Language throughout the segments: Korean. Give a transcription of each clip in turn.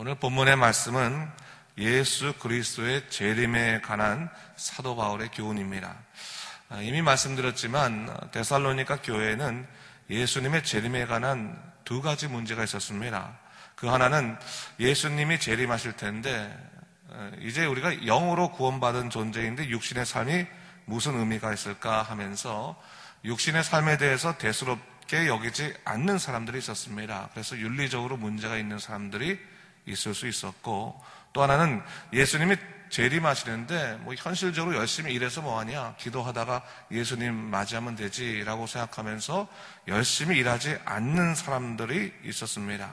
오늘 본문의 말씀은 예수 그리스도의 재림에 관한 사도 바울의 교훈입니다. 이미 말씀드렸지만 데살로니가 교회에는 예수님의 재림에 관한 두 가지 문제가 있었습니다. 그 하나는 예수님이 재림하실 텐데 이제 우리가 영으로 구원받은 존재인데 육신의 삶이 무슨 의미가 있을까 하면서 육신의 삶에 대해서 대수롭게 여기지 않는 사람들이 있었습니다. 그래서 윤리적으로 문제가 있는 사람들이 있을 수 있었고, 또 하나는 예수님이 재림하시는데 현실적으로 열심히 일해서 뭐하냐, 기도하다가 예수님 맞이하면 되지라고 생각하면서 열심히 일하지 않는 사람들이 있었습니다.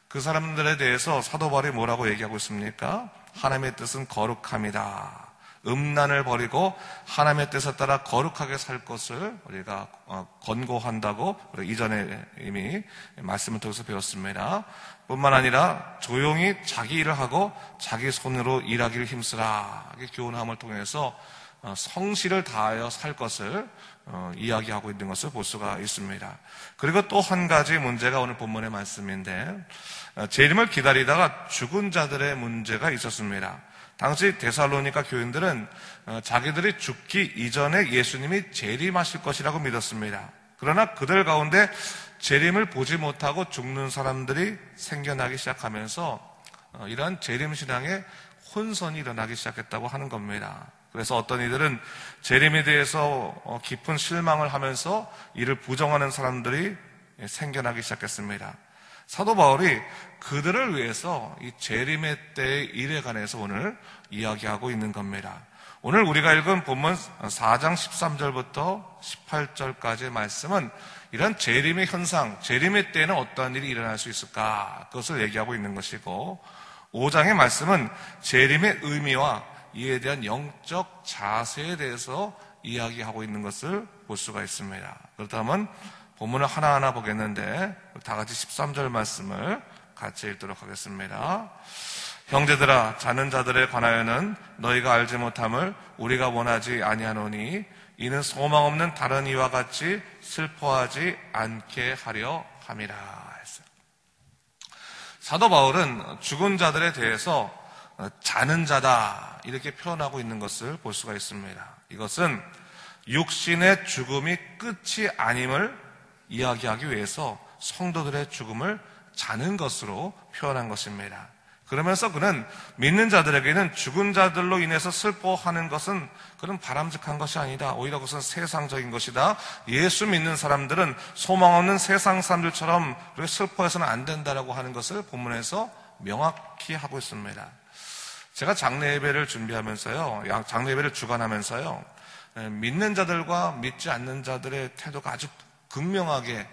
그 사람들에 대해서 사도 바울이 뭐라고 얘기하고 있습니까? 하나님의 뜻은 거룩함이다. 음란을 버리고 하나님의 뜻에 따라 거룩하게 살 것을 우리가 권고한다고 이전에 이미 말씀을 통해서 배웠습니다. 뿐만 아니라 조용히 자기 일을 하고 자기 손으로 일하기를 힘쓰라. 교훈함을 통해서 성실을 다하여 살 것을 이야기하고 있는 것을 볼 수가 있습니다. 그리고 또 한 가지 문제가 오늘 본문의 말씀인데, 재림을 기다리다가 죽은 자들의 문제가 있었습니다. 당시 데살로니가 교인들은 자기들이 죽기 이전에 예수님이 재림하실 것이라고 믿었습니다. 그러나 그들 가운데 재림을 보지 못하고 죽는 사람들이 생겨나기 시작하면서 이러한 재림신앙에 혼선이 일어나기 시작했다고 하는 겁니다. 그래서 어떤 이들은 재림에 대해서 깊은 실망을 하면서 이를 부정하는 사람들이 생겨나기 시작했습니다. 사도 바울이 그들을 위해서 이 재림의 때의 일에 관해서 오늘 이야기하고 있는 겁니다. 오늘 우리가 읽은 본문 4장 13절부터 18절까지의 말씀은 이런 재림의 현상, 재림의 때에는 어떠한 일이 일어날 수 있을까, 그것을 얘기하고 있는 것이고, 5장의 말씀은 재림의 의미와 이에 대한 영적 자세에 대해서 이야기하고 있는 것을 볼 수가 있습니다. 그렇다면 본문을 하나하나 보겠는데 다 같이 13절 말씀을 같이 읽도록 하겠습니다. 형제들아, 자는 자들에 관하여는 너희가 알지 못함을 우리가 원하지 아니하노니 이는 소망 없는 다른 이와 같이 슬퍼하지 않게 하려 함이라 했어요. 사도 바울은 죽은 자들에 대해서 자는 자다 이렇게 표현하고 있는 것을 볼 수가 있습니다. 이것은 육신의 죽음이 끝이 아님을 이야기하기 위해서 성도들의 죽음을 자는 것으로 표현한 것입니다. 그러면서 그는 믿는 자들에게는 죽은 자들로 인해서 슬퍼하는 것은 그런 바람직한 것이 아니다. 오히려 그것은 세상적인 것이다. 예수 믿는 사람들은 소망 없는 세상 사람들처럼 그렇게 슬퍼해서는 안 된다라고 하는 것을 본문에서 명확히 하고 있습니다. 제가 장례 예배를 준비하면서요, 장례 예배를 주관하면서요, 믿는 자들과 믿지 않는 자들의 태도가 아주 극명하게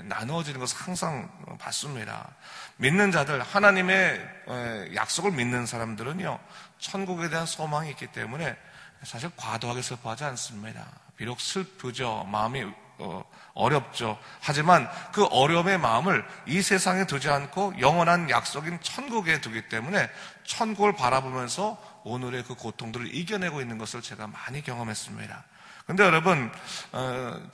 나누어지는 것을 항상 봤습니다. 믿는 자들, 하나님의 약속을 믿는 사람들은요, 천국에 대한 소망이 있기 때문에 사실 과도하게 슬퍼하지 않습니다. 비록 슬프죠. 마음이 어렵죠. 하지만 그 어려움의 마음을 이 세상에 두지 않고 영원한 약속인 천국에 두기 때문에 천국을 바라보면서 오늘의 그 고통들을 이겨내고 있는 것을 제가 많이 경험했습니다. 근데 여러분,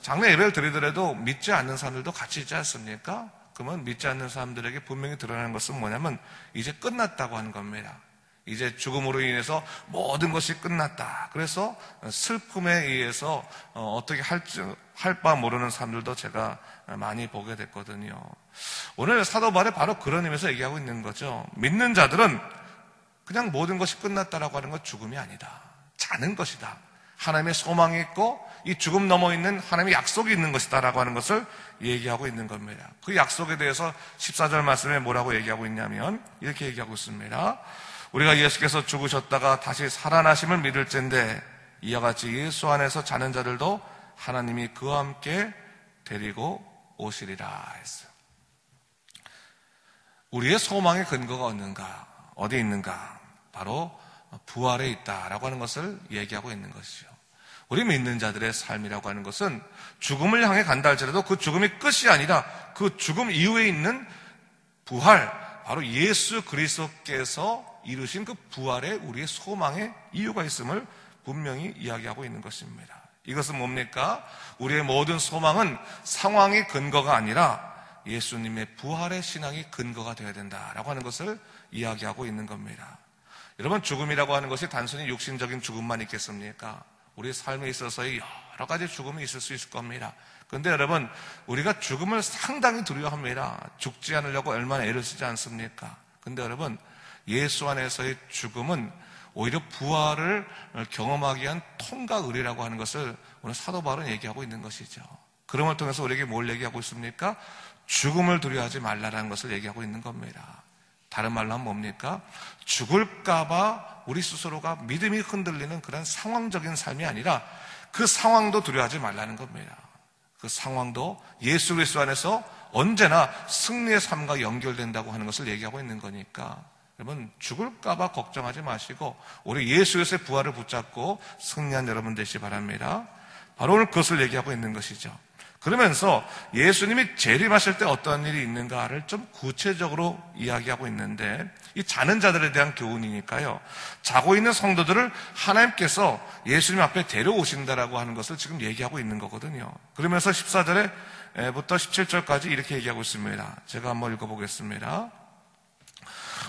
장례 예배를 드리더라도 믿지 않는 사람들도 같이 있지 않습니까? 그러면 믿지 않는 사람들에게 분명히 드러나는 것은 뭐냐면 이제 끝났다고 하는 겁니다. 이제 죽음으로 인해서 모든 것이 끝났다. 그래서 슬픔에 의해서 어떻게 할 바 모르는 사람들도 제가 많이 보게 됐거든요. 오늘 사도 바울이 바로 그런 의미에서 얘기하고 있는 거죠. 믿는 자들은 그냥 모든 것이 끝났다라고 하는 건 죽음이 아니다. 자는 것이다. 하나님의 소망이 있고 이 죽음 넘어 있는 하나님의 약속이 있는 것이다라고 하는 것을 얘기하고 있는 겁니다. 그 약속에 대해서 14절 말씀에 뭐라고 얘기하고 있냐면 이렇게 얘기하고 있습니다. 우리가 예수께서 죽으셨다가 다시 살아나심을 믿을진데 이와 같이 예수 안에서 자는 자들도 하나님이 그와 함께 데리고 오시리라 했어요. 우리의 소망의 근거가 어디 있는가? 바로 부활에 있다라고 하는 것을 얘기하고 있는 것이죠. 우리 믿는 자들의 삶이라고 하는 것은 죽음을 향해 간다 할지라도 그 죽음이 끝이 아니라 그 죽음 이후에 있는 부활, 바로 예수 그리스도께서 이루신 그 부활에 우리의 소망의 이유가 있음을 분명히 이야기하고 있는 것입니다. 이것은 뭡니까? 우리의 모든 소망은 상황의 근거가 아니라 예수님의 부활의 신앙이 근거가 되어야 된다라고 하는 것을 이야기하고 있는 겁니다. 여러분, 죽음이라고 하는 것이 단순히 육신적인 죽음만 있겠습니까? 우리 삶에 있어서의 여러 가지 죽음이 있을 수 있을 겁니다. 그런데 여러분, 우리가 죽음을 상당히 두려워합니다. 죽지 않으려고 얼마나 애를 쓰지 않습니까? 그런데 여러분, 예수 안에서의 죽음은 오히려 부활을 경험하기 위한 통과 의례라고 하는 것을 오늘 사도 바울은 얘기하고 있는 것이죠. 그럼을 통해서 우리에게 뭘 얘기하고 있습니까? 죽음을 두려워하지 말라라는 것을 얘기하고 있는 겁니다. 다른 말로 하면 뭡니까? 죽을까봐 우리 스스로가 믿음이 흔들리는 그런 상황적인 삶이 아니라 그 상황도 두려워하지 말라는 겁니다. 그 상황도 예수 그리스도 안에서 언제나 승리의 삶과 연결된다고 하는 것을 얘기하고 있는 거니까 여러분, 죽을까봐 걱정하지 마시고 우리 예수 그리스도의 부활을 붙잡고 승리한 여러분 되시기 바랍니다. 바로 오늘 그것을 얘기하고 있는 것이죠. 그러면서 예수님이 재림하실 때 어떤 일이 있는가를 좀 구체적으로 이야기하고 있는데, 이 자는 자들에 대한 교훈이니까요, 자고 있는 성도들을 하나님께서 예수님 앞에 데려오신다라고 하는 것을 지금 얘기하고 있는 거거든요. 그러면서 14절부터 17절까지 이렇게 얘기하고 있습니다. 제가 한번 읽어보겠습니다.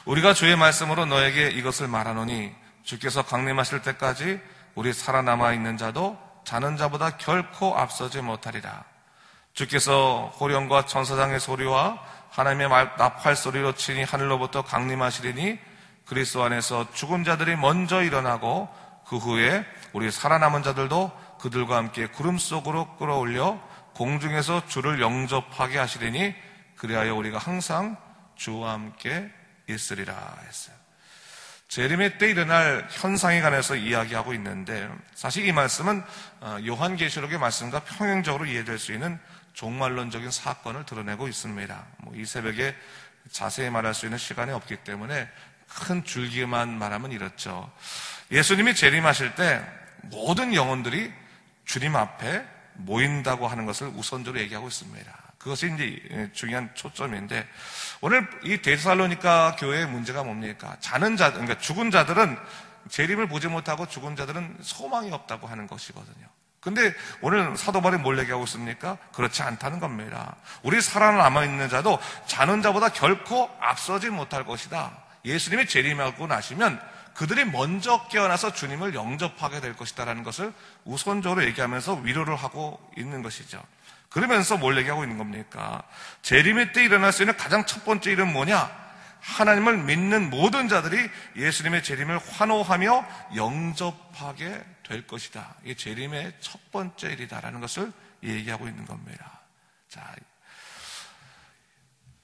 우리가 주의 말씀으로 너에게 이것을 말하노니 주께서 강림하실 때까지 우리 살아남아 있는 자도 자는 자보다 결코 앞서지 못하리라. 주께서 호령과 천사장의 소리와 하나님의 나팔 소리로 친히 하늘로부터 강림하시리니 그리스도 안에서 죽은 자들이 먼저 일어나고 그 후에 우리 살아남은 자들도 그들과 함께 구름 속으로 끌어올려 공중에서 주를 영접하게 하시리니 그리하여 우리가 항상 주와 함께 있으리라 했어요. 재림의 때 일어날 현상에 관해서 이야기하고 있는데, 사실 이 말씀은 요한계시록의 말씀과 평행적으로 이해될 수 있는 종말론적인 사건을 드러내고 있습니다. 이 새벽에 자세히 말할 수 있는 시간이 없기 때문에 큰 줄기만 말하면 이렇죠. 예수님이 재림하실 때 모든 영혼들이 주님 앞에 모인다고 하는 것을 우선적으로 얘기하고 있습니다. 그것이 이제 중요한 초점인데, 오늘 이 데살로니가 교회의 문제가 뭡니까? 자는 자, 그러니까 죽은 자들은 재림을 보지 못하고 죽은 자들은 소망이 없다고 하는 것이거든요. 근데 오늘 사도 바울이 뭘 얘기하고 있습니까? 그렇지 않다는 겁니다. 우리 살아남아 있는 자도 자는 자보다 결코 앞서지 못할 것이다. 예수님이 재림하고 나시면 그들이 먼저 깨어나서 주님을 영접하게 될 것이다라는 것을 우선적으로 얘기하면서 위로를 하고 있는 것이죠. 그러면서 뭘 얘기하고 있는 겁니까? 재림의 때 일어날 수 있는 가장 첫 번째 일은 뭐냐? 하나님을 믿는 모든 자들이 예수님의 재림을 환호하며 영접하게 될 것이다. 이게 재림의 첫 번째 일이다라는 것을 얘기하고 있는 겁니다. 자,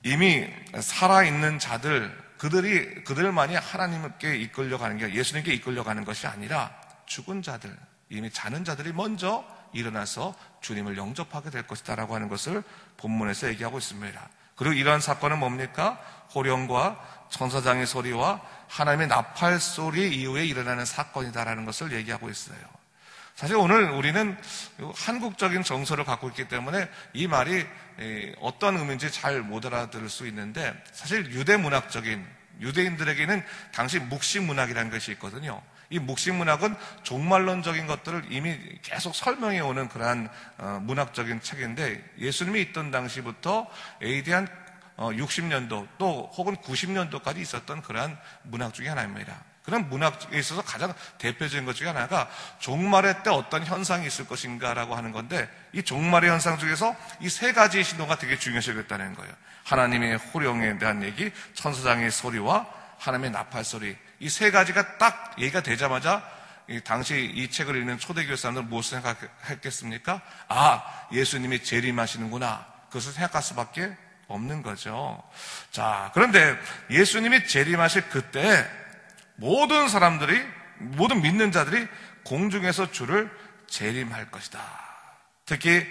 이미 살아있는 자들, 그들만이 하나님께 이끌려가는 게, 예수님께 이끌려가는 것이 아니라 죽은 자들, 이미 자는 자들이 먼저 일어나서 주님을 영접하게 될 것이다라고 하는 것을 본문에서 얘기하고 있습니다. 그리고 이러한 사건은 뭡니까? 호령과 천사장의 소리와 하나님의 나팔 소리 이후에 일어나는 사건이다라는 것을 얘기하고 있어요. 사실 오늘 우리는 한국적인 정서를 갖고 있기 때문에 이 말이 어떤 의미인지 잘 못 알아들을 수 있는데, 사실 유대인들에게는 당시 묵시문학이라는 것이 있거든요. 이 묵시문학은 종말론적인 것들을 이미 계속 설명해 오는 그러한 문학적인 책인데, 예수님이 있던 당시부터 AD 한 60년도 또 혹은 90년도까지 있었던 그러한 문학 중에 하나입니다. 그런 문학에 있어서 가장 대표적인 것 중에 하나가 종말의 때 어떤 현상이 있을 것인가라고 하는 건데, 이 종말의 현상 중에서 이 세 가지의 신호가 되게 중요시했다는 거예요. 하나님의 호령에 대한 얘기, 천사장의 소리와 하나님의 나팔 소리, 이 세 가지가 딱 얘기가 되자마자 당시 이 책을 읽는 초대교회 사람들은 무엇을 생각했겠습니까? 아, 예수님이 재림하시는구나. 그것을 생각할 수밖에 없는 거죠. 자, 그런데 예수님이 재림하실 그때 모든 사람들이, 모든 믿는 자들이 공중에서 주를 재림할 것이다. 특히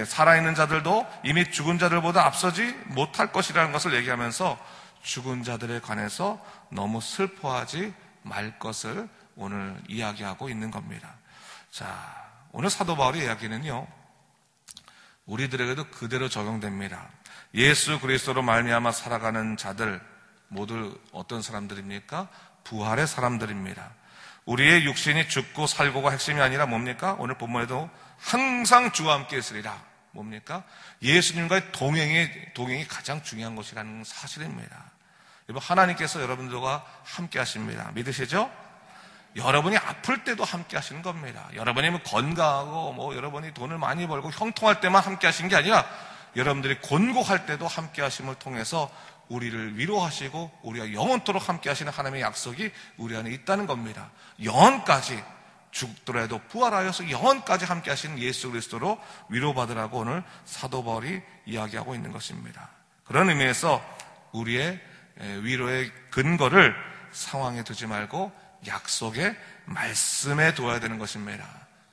살아있는 자들도 이미 죽은 자들보다 앞서지 못할 것이라는 것을 얘기하면서 죽은 자들에 관해서 너무 슬퍼하지 말 것을 오늘 이야기하고 있는 겁니다. 자, 오늘 사도 바울의 이야기는요, 우리들에게도 그대로 적용됩니다. 예수 그리스도로 말미암아 살아가는 자들 모두 어떤 사람들입니까? 부활의 사람들입니다. 우리의 육신이 죽고 살고가 핵심이 아니라 뭡니까? 오늘 본문에도 항상 주와 함께 있으리라. 뭡니까? 예수님과의 동행이 가장 중요한 것이라는 사실입니다. 여러분, 하나님께서 여러분들과 함께 하십니다. 믿으시죠? 여러분이 아플 때도 함께 하시는 겁니다. 여러분이 건강하고 여러분이 돈을 많이 벌고 형통할 때만 함께 하시는 게 아니라 여러분들이 곤고할 때도 함께 하심을 통해서 우리를 위로하시고 우리가 영원토록 함께 하시는 하나님의 약속이 우리 안에 있다는 겁니다. 영원까지 죽더라도 부활하여서 영원까지 함께 하시는 예수 그리스도로 위로받으라고 오늘 사도 바울이 이야기하고 있는 것입니다. 그런 의미에서 우리의 위로의 근거를 상황에 두지 말고 약속의 말씀에 둬야 되는 것입니다.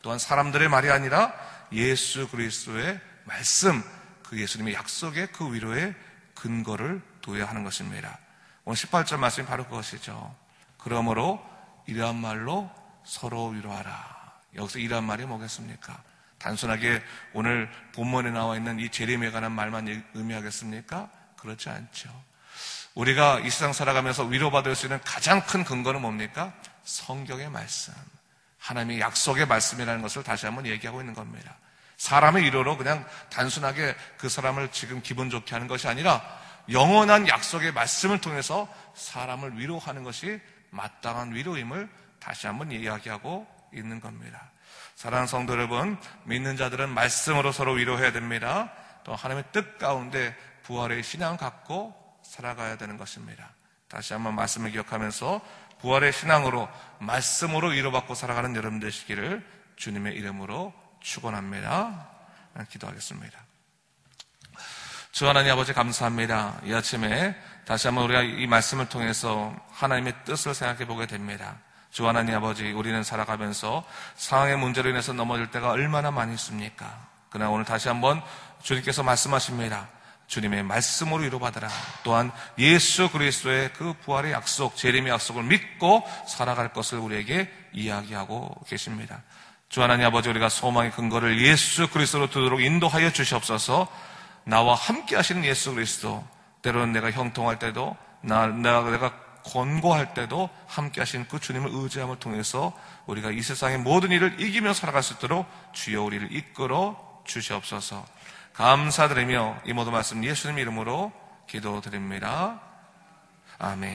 또한 사람들의 말이 아니라 예수 그리스도의 말씀, 그 예수님의 약속의 그 위로의 근거를 둬야 하는 것입니다. 오늘 18절 말씀이 바로 그것이죠. 그러므로 이러한 말로 서로 위로하라. 여기서 이러한 말이 뭐겠습니까? 단순하게 오늘 본문에 나와 있는 이 재림에 관한 말만 의미하겠습니까? 그렇지 않죠. 우리가 이 세상 살아가면서 위로받을 수 있는 가장 큰 근거는 뭡니까? 성경의 말씀, 하나님의 약속의 말씀이라는 것을 다시 한번 얘기하고 있는 겁니다. 사람의 위로로 그냥 단순하게 그 사람을 지금 기분 좋게 하는 것이 아니라 영원한 약속의 말씀을 통해서 사람을 위로하는 것이 마땅한 위로임을 다시 한번 이야기하고 있는 겁니다. 사랑하는 성도 여러분, 믿는 자들은 말씀으로 서로 위로해야 됩니다. 또 하나님의 뜻 가운데 부활의 신앙을 갖고 살아가야 되는 것입니다. 다시 한번 말씀을 기억하면서 부활의 신앙으로 말씀으로 위로받고 살아가는 여러분 되시기를 주님의 이름으로 축원합니다. 기도하겠습니다. 주 하나님 아버지 감사합니다. 이 아침에 다시 한번 우리가 이 말씀을 통해서 하나님의 뜻을 생각해 보게 됩니다. 주 하나님 아버지, 우리는 살아가면서 상황의 문제로 인해서 넘어질 때가 얼마나 많이 있습니까? 그러나 오늘 다시 한번 주님께서 말씀하십니다. 주님의 말씀으로 위로받으라. 또한 예수 그리스도의 그 부활의 약속, 재림의 약속을 믿고 살아갈 것을 우리에게 이야기하고 계십니다. 주 하나님 아버지, 우리가 소망의 근거를 예수 그리스도로 두도록 인도하여 주시옵소서. 나와 함께 하시는 예수 그리스도, 때로는 내가 형통할 때도 내가 권고할 때도 함께 하신 그 주님을 의지함을 통해서 우리가 이 세상의 모든 일을 이기며 살아갈 수 있도록 주여 우리를 이끌어 주시옵소서. 감사드리며 이 모든 말씀 예수님 이름으로 기도드립니다. 아멘.